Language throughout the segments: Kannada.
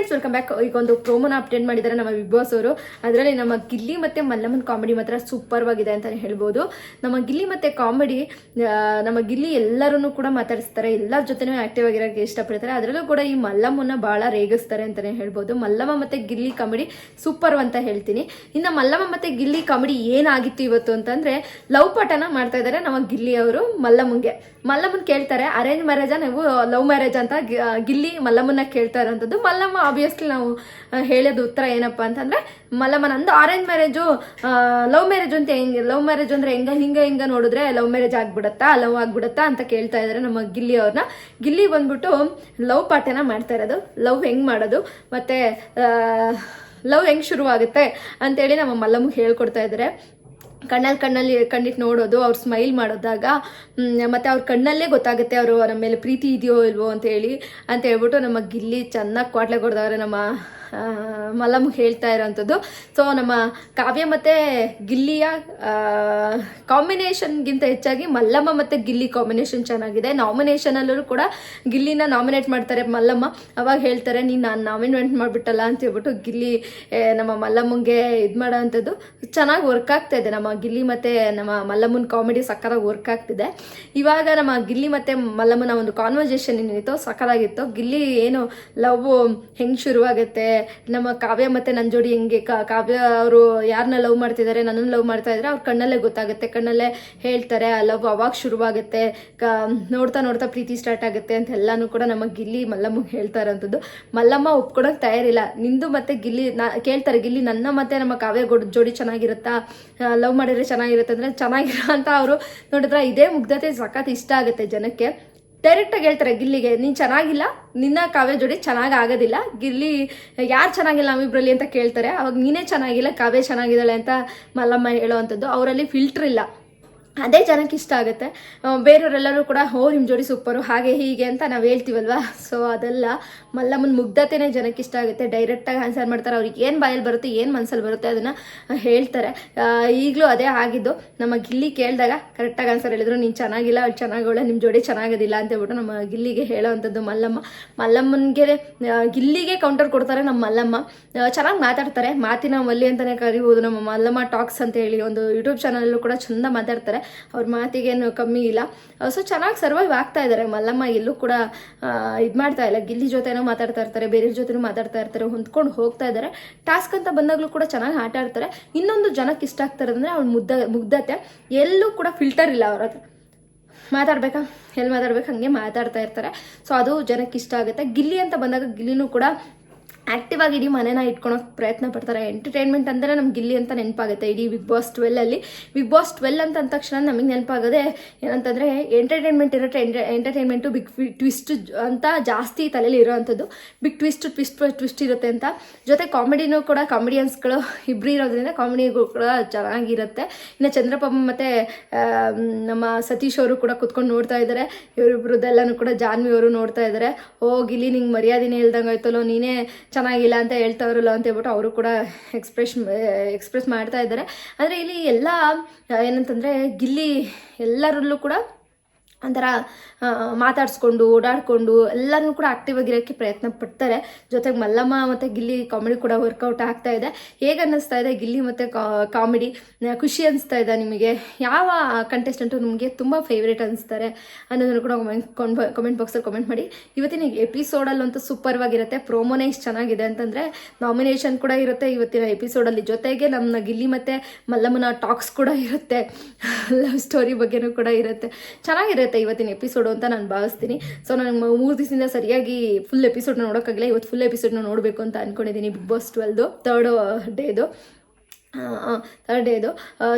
Guys welcome back. ಈಗ ಒಂದು ಪ್ರೋಮೋನ ಅಪ್ಡೇಟ್ ಮಾಡಿದ್ದಾರೆ ನಮ್ಮ ಬಿಗ್ ಬಾಸ್ ಅವರು. ಅದರಲ್ಲಿ ನಮ್ಮ ಗಿಲ್ಲಿ ಮತ್ತೆ ಮಲ್ಲಮ್ಮನ್ ಕಾಮಿಡಿ ಮಾತ್ರ ಸೂಪರ್ ಆಗಿದೆ ಅಂತಾನೆ ಹೇಳ್ಬೋದು. ನಮ್ಮ ಗಿಲ್ಲಿ ಮತ್ತೆ ಕಾಮಿಡಿ, ನಮ್ಮ ಗಿಲ್ಲಿ ಎಲ್ಲರನ್ನು ಕೂಡ ಮಾತಾಡಿಸ್ತಾರೆ, ಎಲ್ಲರ ಜೊತೆನೂ ಆಕ್ಟಿವ್ ಆಗಿರೋಕೆ ಇಷ್ಟಪಡ್ತಾರೆ. ಅದರಲ್ಲೂ ಕೂಡ ಈ ಮಲ್ಲಮ್ಮನ್ನ ಬಹಳ ರೇಗಿಸ್ತಾರೆ ಅಂತಾನೆ ಹೇಳ್ಬೋದು. ಮಲ್ಲಮ್ಮ ಮತ್ತೆ ಗಿಲ್ಲಿ ಕಾಮಿಡಿ ಸೂಪರ್ ಅಂತ ಹೇಳ್ತೀನಿ. ಇನ್ನು ಮಲ್ಲಮ್ಮ ಮತ್ತೆ ಗಿಲ್ಲಿ ಕಾಮಿಡಿ ಏನಾಗಿತ್ತು ಇವತ್ತು ಅಂತಂದ್ರೆ, ಲವ್ ಪಾಠನ ಮಾಡ್ತಾ ಇದ್ದಾರೆ ನಮ್ಮ ಗಿಲ್ಲಿ ಅವರು ಮಲ್ಲಮ್ಮನ್ಗೆ. ಮಲ್ಲಮ್ಮನ್ ಕೇಳ್ತಾರೆ, ಅರೇಂಜ್ ಮ್ಯಾರೇಜಾ ನೀವು ಲವ್ ಮ್ಯಾರೇಜ್ ಅಂತ ಗಿಲ್ಲಿ ಮಲ್ಲಮ್ಮನ್ನ ಕೇಳ್ತಾ ಇರೋಂಥದ್ದು. ಮಲ್ಲಮ್ಮ ಆಬ್ವಿಯಸ್ಲಿ ನಾವು ಹೇಳೋದು ಉತ್ತರ ಏನಪ್ಪಾ ಅಂತಂದ್ರೆ, ಮಲ್ಲಮ್ಮ ನಂದು ಅರೇಂಜ್ ಮ್ಯಾರೇಜು, ಲವ್ ಮ್ಯಾರೇಜ್ ಅಂತ ಲವ್ ಮ್ಯಾರೇಜ್ ಅಂದ್ರೆ ಹಿಂಗ ನೋಡಿದ್ರೆ ಲವ್ ಮ್ಯಾರೇಜ್ ಆಗ್ಬಿಡತ್ತಾ, ಲವ್ ಆಗ್ಬಿಡತ್ತಾ ಅಂತ ಕೇಳ್ತಾ ಇದಾರೆ ನಮ್ಮ ಗಿಲ್ಲಿ ಅವ್ರನ್ನ. ಗಿಲ್ಲಿ ಬಂದ್ಬಿಟ್ಟು ಲವ್ ಪಾಠನ ಮಾಡ್ತಾ ಇರೋದು, ಲವ್ ಹೆಂಗ್ ಮಾಡೋದು ಮತ್ತೆ ಲವ್ ಹೆಂಗ್ ಶುರುವಾಗುತ್ತೆ ಅಂತೇಳಿ ನಮ್ಮ ಮಲ್ಲಮ್ಮಗೆ ಹೇಳ್ಕೊಡ್ತಾ ಇದ್ದಾರೆ. ಕಣ್ಣಿಟ್ಟು ನೋಡೋದು, ಅವ್ರು ಸ್ಮೈಲ್ ಮಾಡೋದಾಗ ಮತ್ತು ಅವ್ರ ಕಣ್ಣಲ್ಲೇ ಗೊತ್ತಾಗುತ್ತೆ ಅವರು ನಮ್ಮ ಮೇಲೆ ಪ್ರೀತಿ ಇದೆಯೋ ಇಲ್ವೋ ಅಂತ ಹೇಳ್ಬಿಟ್ಟು ನಮ್ಮ ಗಿಲ್ಲಿ ಚೆನ್ನಾಗಿ ಕ್ವಾಟ್ಲೆ ಕೊಡ್ದವ್ರೆ ನಮ್ಮ ಮಲ್ಲಮ್ಮಗೆ ಹೇಳ್ತಾ ಇರೋವಂಥದ್ದು. ಸೊ ನಮ್ಮ ಕಾವ್ಯ ಮತ್ತು ಗಿಲ್ಲಿಯ ಕಾಂಬಿನೇಷನ್ಗಿಂತ ಹೆಚ್ಚಾಗಿ ಮಲ್ಲಮ್ಮ ಮತ್ತು ಗಿಲ್ಲಿ ಕಾಂಬಿನೇಷನ್ ಚೆನ್ನಾಗಿದೆ. ನಾಮಿನೇಷನಲ್ಲೂ ಕೂಡ ಗಿಲ್ಲಿನ ನಾಮಿನೇಟ್ ಮಾಡ್ತಾರೆ ಮಲ್ಲಮ್ಮ. ಅವಾಗ ಹೇಳ್ತಾರೆ, ನೀನು ನಾನು ನಾಮಿನೇಟ್ ಮಾಡಿಬಿಟ್ಟಲ್ಲ ಅಂತ ಹೇಳ್ಬಿಟ್ಟು ಗಿಲ್ಲಿ ನಮ್ಮ ಮಲ್ಲಮ್ಮಂಗೆ ಇದು ಮಾಡೋ ಅಂಥದ್ದು ಚೆನ್ನಾಗಿ ವರ್ಕ್ ಆಗ್ತಾ ಇದೆ. ನಮ್ಮ ಗಿಲ್ಲಿ ಮತ್ತು ನಮ್ಮ ಮಲ್ಲಮ್ಮನ ಕಾಮಿಡಿ ಸಕ್ಕತ್ತಾಗಿ ವರ್ಕ್ ಆಗ್ತಿದೆ. ಇವಾಗ ನಮ್ಮ ಗಿಲ್ಲಿ ಮತ್ತು ಮಲ್ಲಮ್ಮನ ಒಂದು ಕಾನ್ವರ್ಸೇಷನ್ ಏನಿತ್ತು ಸಕ್ಕತ್ತಾಗಿತ್ತು. ಗಿಲ್ಲಿ ಏನು ಲವ್ ಹೆಂಗೆ ಶುರುವಾಗುತ್ತೆ, ನಮ್ಮ ಕಾವ್ಯ ಮತ್ತೆ ನನ್ನ ಜೋಡಿ ಹೆಂಗೆ, ಕಾವ್ಯ ಅವರು ಯಾರನ್ನ ಲವ್ ಮಾಡ್ತಿದ್ದಾರೆ, ನನ್ನನ್ನು ಲವ್ ಮಾಡ್ತಾ ಇದ್ದಾರೆ, ಅವ್ರ ಕಣ್ಣಲ್ಲೇ ಗೊತ್ತಾಗುತ್ತೆ, ಕಣ್ಣಲ್ಲೇ ಹೇಳ್ತಾರೆ ಆ ಲವ್ ಅವಾಗ ಶುರುವಾಗುತ್ತೆ, ನೋಡ್ತಾ ನೋಡ್ತಾ ಪ್ರೀತಿ ಸ್ಟಾರ್ಟ್ ಆಗುತ್ತೆ ಅಂತ ಎಲ್ಲಾನು ಕೂಡ ನಮ್ಮ ಗಿಲ್ಲಿ ಮಲ್ಲಮ್ಮಗೆ ಹೇಳ್ತಾ ಇರೋಂಥದ್ದು. ಮಲ್ಲಮ್ಮ ಒಪ್ಕೊಳಕ್ ತಯಾರಿಲ್ಲ. ನಿಂದು ಮತ್ತೆ ಗಿಲ್ಲಿ ಕೇಳ್ತಾರೆ, ಗಿಲ್ಲಿ ನನ್ನ ಮತ್ತೆ ನಮ್ಮ ಕಾವ್ಯ ಜೋಡಿ ಚೆನ್ನಾಗಿರುತ್ತಾ, ಲವ್ ಮಾಡಿದ್ರೆ ಚೆನ್ನಾಗಿರುತ್ತೆ ಅಂದ್ರೆ ಚೆನ್ನಾಗಿರ ಅಂತ ಅವರು ನೋಡಿದ್ರೆ ಇದೇ ಮುಗ್ಧತೆ ಸಖತ್ ಇಷ್ಟ ಆಗುತ್ತೆ ಜನಕ್ಕೆ. ಡೈರೆಕ್ಟಾಗಿ ಹೇಳ್ತಾರೆ ಗಿಲ್ಲಿಗೆ, ನೀನು ಚೆನ್ನಾಗಿಲ್ಲ, ನಿನ್ನ ಕಾವ್ಯ ಜೋಡಿ ಚೆನ್ನಾಗಿ ಆಗೋದಿಲ್ಲ, ಗಿಲ್ಲಿ ಯಾರು ಚೆನ್ನಾಗಿಲ್ಲ ನಮ್ಮಿಬ್ರಲ್ಲಿ ಅಂತ ಕೇಳ್ತಾರೆ. ಅವಾಗ ನೀನೇ ಚೆನ್ನಾಗಿಲ್ಲ, ಕಾವ್ಯ ಚೆನ್ನಾಗಿದ್ದಾಳೆ ಅಂತ ಮಲ್ಲಮ್ಮ ಹೇಳೋ ಅಂಥದ್ದು. ಅವರಲ್ಲಿ ಫಿಲ್ಟರ್ ಇಲ್ಲ, ಅದೇ ಜನಕ್ಕೆ ಇಷ್ಟ ಆಗುತ್ತೆ. ಬೇರೆಯವರೆಲ್ಲರೂ ಕೂಡ ನಿಮ್ಮ ಜೋಡಿ ಸೂಪರು ಹಾಗೆ ಹೀಗೆ ಅಂತ ನಾವು ಹೇಳ್ತೀವಲ್ವಾ. ಸೊ ಅದೆಲ್ಲ ಮಲ್ಲಮ್ಮನ ಮುಗ್ಧತೆನೇ ಜನಕ್ಕೆ ಇಷ್ಟ ಆಗುತ್ತೆ. ಡೈರೆಕ್ಟಾಗಿ ಆನ್ಸರ್ ಮಾಡ್ತಾರೆ, ಅವ್ರಿಗೆ ಏನು ಬಾಯಲ್ಲಿ ಬರುತ್ತೆ, ಏನು ಮನಸ್ಸಲ್ಲಿ ಬರುತ್ತೆ ಅದನ್ನು ಹೇಳ್ತಾರೆ. ಈಗಲೂ ಅದೇ ಆಗಿದ್ದು. ನಮ್ಮ ಗಿಲ್ಲಿ ಕೇಳಿದಾಗ ಕರೆಕ್ಟಾಗಿ ಆನ್ಸರ್ ಹೇಳಿದ್ರು, ನೀನು ಚೆನ್ನಾಗಿಲ್ಲ, ಅವ್ಳು ಚೆನ್ನಾಗೋಳೆ, ನಿಮ್ಮ ಜೋಡಿ ಚೆನ್ನಾಗೋದಿಲ್ಲ ಅಂತ ಹೇಳ್ಬಿಟ್ಟು ನಮ್ಮ ಗಿಲ್ಲಿಗೆ ಹೇಳೋ ಅಂಥದ್ದು ಮಲ್ಲಮ್ಮನಿಗೆ ಗಿಲ್ಲಿಗೆ ಕೌಂಟರ್ ಕೊಡ್ತಾರೆ ನಮ್ಮ ಮಲ್ಲಮ್ಮ. ಚೆನ್ನಾಗಿ ಮಾತಾಡ್ತಾರೆ, ಮಾತಿನ ಮಲ್ಲಿ ಅಂತಲೇ ಕರಿಬೋದು. ನಮ್ಮ ಮಲ್ಲಮ್ಮ ಟಾಕ್ಸ್ ಅಂತ ಹೇಳಿ ಒಂದು ಯೂಟ್ಯೂಬ್ ಚಾನಲಲ್ಲೂ ಕೂಡ ಚೆಂದ ಮಾತಾಡ್ತಾರೆ, ಅವ್ರ ಮಾತಿಗೇನು ಕಮ್ಮಿ ಇಲ್ಲ. ಸೊ ಚೆನ್ನಾಗಿ ಸರ್ವೈವ್ ಆಗ್ತಾ ಇದ್ದಾರೆ ಮಲ್ಲಮ್ಮ. ಎಲ್ಲೂ ಕೂಡ ಇದು ಮಾಡ್ತಾ ಇಲ್ಲ, ಗಿಲ್ಲಿ ಜೊತೆನೂ ಮಾತಾಡ್ತಾ ಇರ್ತಾರೆ, ಬೇರೆಯವ್ರ ಜೊತೆನೂ ಮಾತಾಡ್ತಾ ಇರ್ತಾರೆ, ಹೊಂದ್ಕೊಂಡು ಹೋಗ್ತಾ ಇದ್ದಾರೆ. ಟಾಸ್ಕ್ ಅಂತ ಬಂದಾಗಲೂ ಕೂಡ ಚೆನ್ನಾಗಿ ಆಟ ಆಡ್ತಾರೆ. ಇನ್ನೊಂದು ಜನಕ್ಕೆ ಇಷ್ಟ ಆಗ್ತಾರೆ ಅಂದರೆ ಅವ್ಳು ಮುಗ್ಧತೆ. ಎಲ್ಲೂ ಕೂಡ ಫಿಲ್ಟರ್ ಇಲ್ಲ ಅವ್ರ ಹತ್ರ. ಮಾತಾಡ್ಬೇಕಾ, ಎಲ್ಲಿ ಮಾತಾಡ್ಬೇಕು ಹಂಗೆ ಮಾತಾಡ್ತಾ ಇರ್ತಾರೆ. ಸೊ ಅದು ಜನಕ್ಕೆ ಇಷ್ಟ ಆಗುತ್ತೆ. ಗಿಲ್ಲಿ ಅಂತ ಬಂದಾಗ ಗಿಲ್ಲಿನೂ ಕೂಡ ಆ್ಯಕ್ಟಿವ್ ಆಗಿ ಇಡೀ ಮನೆನ ಇಟ್ಕೊಳೋಕೆ ಪ್ರಯತ್ನ ಪಡ್ತಾರೆ. ಎಂಟರ್ಟೈನ್ಮೆಂಟ್ ಅಂದರೆ ನಮ್ಗೆ ಗಿಲ್ಲಿ ಅಂತ ನೆನಪಾಗುತ್ತೆ. ಇಡೀ ಬಿಗ್ ಬಾಸ್ 12 ಬಿಗ್ ಬಾಸ್ 12 ಅಂತ ಅಂದ ತಕ್ಷಣ ನಮಗೆ ನೆನಪಾಗೋದೆ ಏನಂತಂದರೆ ಎಂಟರ್ಟೈನ್ಮೆಂಟ್ ಇರುತ್ತೆ. ಎಂಟರ್ಟೈನ್ಮೆಂಟು ಬಿಗ್ ಟ್ವಿಸ್ಟ್ ಅಂತ ಜಾಸ್ತಿ ತಲೆಯಲ್ಲಿ ಇರೋವಂಥದ್ದು. ಬಿಗ್ ಟ್ವಿಸ್ಟ್ ಇರುತ್ತೆ ಅಂತ. ಜೊತೆ ಕಾಮಿಡಿನೂ ಕೂಡ ಕಾಮಿಡಿಯನ್ಸ್ಗಳು ಇಬ್ಬರು ಇರೋದ್ರಿಂದ ಕಾಮಿಡಿಗೂ ಕೂಡ ಚೆನ್ನಾಗಿರುತ್ತೆ. ಇನ್ನು ಚಂದ್ರಪ್ಪ ಮತ್ತು ನಮ್ಮ ಸತೀಶ್ ಅವರು ಕೂಡ ಕುತ್ಕೊಂಡು ನೋಡ್ತಾ ಇದ್ದಾರೆ. ಇವರಿಬ್ಬರದೆಲ್ಲನೂ ಕೂಡ ಜಾನ್ವಿ ಅವರು ನೋಡ್ತಾ ಇದ್ದಾರೆ. ಓ ಗಿಲ್ಲಿ ನಿಂಗೆ ಮರ್ಯಾದೆನೇ ಇಲ್ದಂಗೆ ಆಯ್ತಲ್ಲೋ, ನೀನೇ ಚೆನ್ನಾಗಿಲ್ಲ ಅಂತ ಹೇಳ್ತಾವ್ರಲ್ಲ ಅಂತ ಹೇಳ್ಬಿಟ್ಟು ಅವರು ಕೂಡ ಎಕ್ಸ್ಪ್ರೆಸ್ ಮಾಡ್ತಾ ಇದ್ದಾರೆ. ಅಂದರೆ ಇಲ್ಲಿ ಎಲ್ಲ ಏನಂತಂದರೆ ಗಿಲ್ಲಿ ಎಲ್ಲರಲ್ಲೂ ಕೂಡ ಒಂಥರ ಮಾತಾಡಿಸ್ಕೊಂಡು ಓಡಾಡಿಕೊಂಡು ಎಲ್ಲರೂ ಕೂಡ ಆಕ್ಟಿವ್ ಆಗಿರೋಕ್ಕೆ ಪ್ರಯತ್ನ ಪಡ್ತಾರೆ. ಜೊತೆಗೆ ಮಲ್ಲಮ್ಮ ಮತ್ತು ಗಿಲ್ಲಿ ಕಾಮಿಡಿ ಕೂಡ ವರ್ಕೌಟ್ ಆಗ್ತಾ ಇದೆ. ಹೇಗೆ ಅನ್ನಿಸ್ತಾ ಇದೆ ಗಿಲ್ಲಿ ಮತ್ತು ಕಾಮಿಡಿ? ಖುಷಿ ಅನಿಸ್ತಾ ಇದೆ ನಿಮಗೆ? ಯಾವ ಕಂಟೆಸ್ಟೆಂಟು ನಿಮಗೆ ತುಂಬ ಫೇವ್ರೇಟ್ ಅನಿಸ್ತಾರೆ ಅನ್ನೋದನ್ನು ಕೂಡ ಕಮೆಂಟ್ ಬಾಕ್ಸಲ್ಲಿ ಕಮೆಂಟ್ ಮಾಡಿ. ಇವತ್ತಿನ ಎಪಿಸೋಡಲ್ಲಂತೂ ಸೂಪರ್ವಾಗಿರುತ್ತೆ. ಪ್ರೋಮೋನೇ ಇಷ್ಟು ಚೆನ್ನಾಗಿದೆ ಅಂತಂದರೆ ನಾಮಿನೇಷನ್ ಕೂಡ ಇರುತ್ತೆ ಇವತ್ತಿನ ಎಪಿಸೋಡಲ್ಲಿ. ಜೊತೆಗೆ ನಮ್ಮ ಗಿಲ್ಲಿ ಮತ್ತು ಮಲ್ಲಮ್ಮನ ಟಾಕ್ಸ್ ಕೂಡ ಇರುತ್ತೆ, ಲವ್ ಸ್ಟೋರಿ ಬಗ್ಗೆನೂ ಕೂಡ ಇರುತ್ತೆ. ಚೆನ್ನಾಗಿರುತ್ತೆ ಇವತ್ತಿನ ಎಪಿಸೋಡು ಅಂತ ನಾನು ಭಾವಿಸ್ತೀನಿ. ಸೊ ನನಗೆ 3 ದಿವಸದಿಂದ ಸರಿಯಾಗಿ ಫುಲ್ ಎಪಿಸೋಡ್ನ ನೋಡೋಕ್ಕಾಗಿಲ್ಲ. ಇವತ್ತು ಫುಲ್ ಎಪಿಸೋಡ್ನ ನೋಡಬೇಕು ಅಂತ ಅಂದ್ಕೊಂಡಿದ್ದೀನಿ. ಬಿಗ್ ಬಾಸ್ 12 ಥರ್ಡ್ ಡೇದು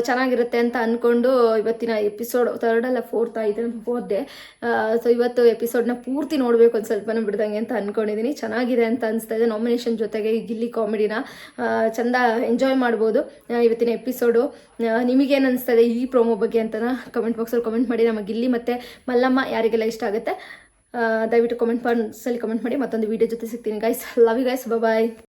ಚೆನ್ನಾಗಿರುತ್ತೆ ಅಂತ ಅಂದ್ಕೊಂಡು ಇವತ್ತಿನ ಎಪಿಸೋಡ್ 3rd ಅಲ್ಲ 4th ಡೇ. ಸೊ ಇವತ್ತು ಎಪಿಸೋಡ್ನ ಪೂರ್ತಿ ನೋಡಬೇಕು ಒಂದು ಸ್ವಲ್ಪನೂ ಬಿಡ್ದಂಗೆ ಅಂತ ಅಂದ್ಕೊಂಡಿದ್ದೀನಿ. ಚೆನ್ನಾಗಿದೆ ಅಂತ ಅನಿಸ್ತಾ ಇದೆ. ನಾಮಿನೇಷನ್ ಜೊತೆಗೆ ಈ ಗಿಲ್ಲಿ ಕಾಮಿಡಿನ ಚೆಂದ ಎಂಜಾಯ್ ಮಾಡ್ಬೋದು ಇವತ್ತಿನ ಎಪಿಸೋಡು. ನಿಮಗೇನು ಅನಿಸ್ತಾ ಇದೆ ಈ ಪ್ರೋಮೋ ಬಗ್ಗೆ ಅಂತ ಕಮೆಂಟ್ ಬಾಕ್ಸಲ್ಲಿ ಕಮೆಂಟ್ ಮಾಡಿ. ನಮ್ಮ ಗಿಲ್ಲಿ ಮತ್ತು ಮಲ್ಲಮ್ಮ ಯಾರಿಗೆಲ್ಲ ಇಷ್ಟ ಆಗುತ್ತೆ ದಯವಿಟ್ಟು ಕಮೆಂಟ್ ಬಾಕ್ಸಲ್ಲಿ ಕಮೆಂಟ್ ಮಾಡಿ. ಮತ್ತೊಂದು ವೀಡಿಯೋ ಜೊತೆ ಸಿಗ್ತೀನಿ guys. Love you guys, bye.